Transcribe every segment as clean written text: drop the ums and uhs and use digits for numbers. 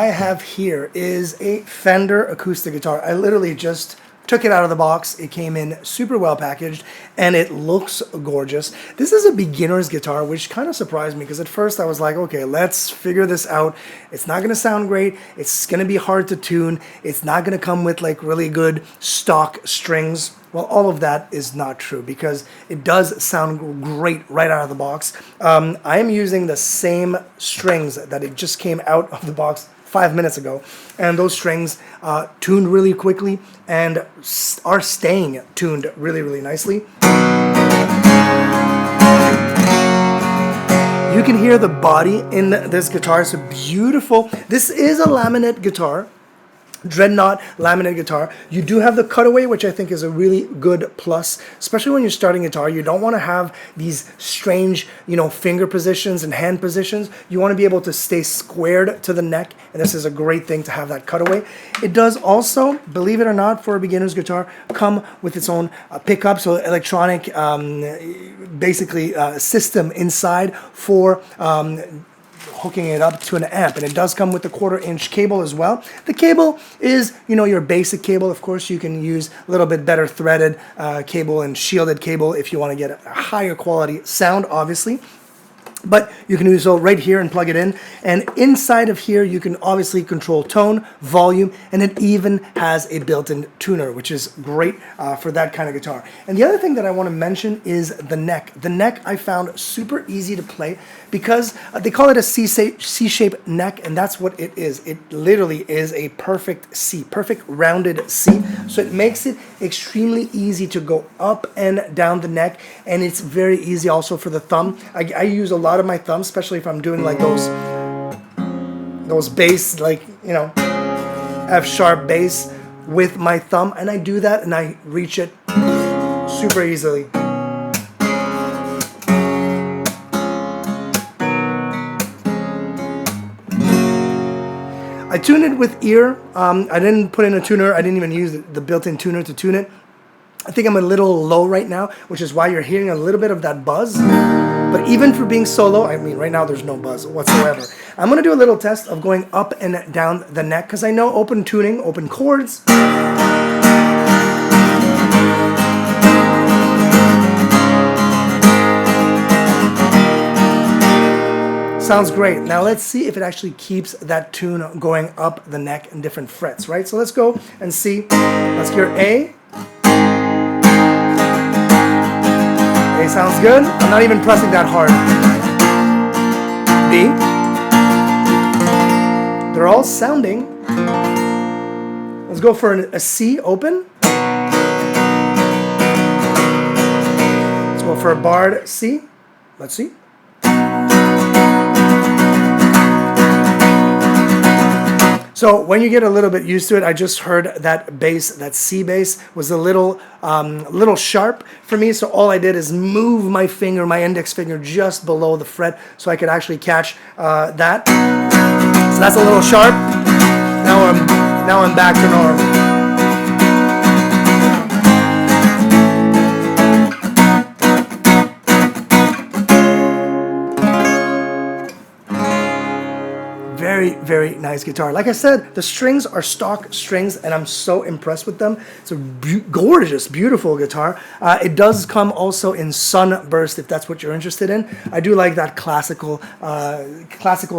I have here is a Fender acoustic guitar. I literally just took it out of the box. It came in super well packaged and it looks gorgeous. This is a beginner's guitar, which kind of surprised me because at first I was like, okay, let's figure this out. It's not going to sound great. It's going to be hard to tune. It's not going to come with like really good stock strings. Well, all of that is not true because it does sound great right out of the box. I am using the same strings that it just came out of the box 5 minutes ago, and those strings tuned really quickly and are staying tuned really, really nicely. You can hear the body in this guitar. It's beautiful. This is a laminate guitar. Dreadnought laminate guitar. You do have the cutaway, which I think is a really good plus, especially when you're starting guitar. You don't want to have these strange, finger positions and hand positions. You want to be able to stay squared to the neck, and this is a great thing to have that cutaway. It does also, believe it or not, for a beginner's guitar, come with its own pickup, so electronic, basically system inside for hooking it up to an amp, and it does come with a 1/4-inch cable as well. The cable is, your basic cable. Of course, you can use a little bit better threaded cable and shielded cable if you want to get a higher quality sound, obviously. But you can do so right here and plug it in. And inside of here, you can obviously control tone, volume, and it even has a built-in tuner, which is great for that kind of guitar. And the other thing that I want to mention is the neck. The neck I found super easy to play because they call it a C-shaped neck, and that's what it is. It literally is a perfect C, perfect rounded C. So it makes it extremely easy to go up and down the neck, and it's very easy also for the thumb. I use a lot of my thumb, especially if I'm doing like those bass, like F sharp bass with my thumb, and I do that and I reach it super easily. I tuned it with ear. I didn't put in a tuner. I didn't even use the built-in tuner to tune it. I think I'm a little low right now, which is why you're hearing a little bit of that buzz. But even for being so low, right now there's no buzz whatsoever. I'm going to do a little test of going up and down the neck because I know open tuning, open chords. Sounds great. Now let's see if it actually keeps that tune going up the neck in different frets, right? So let's go and see. Let's hear A. A sounds good. I'm not even pressing that hard. B. They're all sounding. Let's go for a C open. Let's go for a barred C. Let's see. So when you get a little bit used to it, I just heard that bass, that C bass was a little sharp for me. So all I did is move my finger, my index finger, just below the fret, so I could actually catch that. So that's a little sharp. Now I'm back to normal. Very, very nice guitar. Like I said, the strings are stock strings, and I'm so impressed with them. It's a gorgeous, beautiful guitar. It does come also in Sunburst, if that's what you're interested in. I do like that classical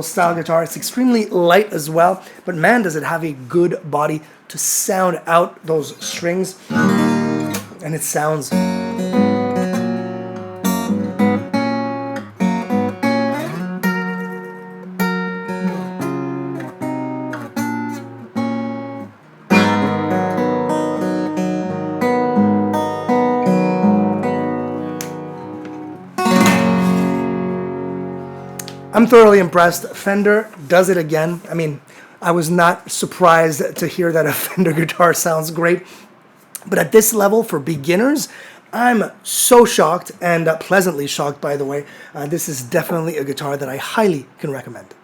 style guitar. It's extremely light as well, but man, does it have a good body to sound out those strings, and it sounds I'm thoroughly impressed. Fender does it again. I was not surprised to hear that a Fender guitar sounds great. But at this level, for beginners, I'm so shocked, and pleasantly shocked, by the way. This is definitely a guitar that I highly can recommend.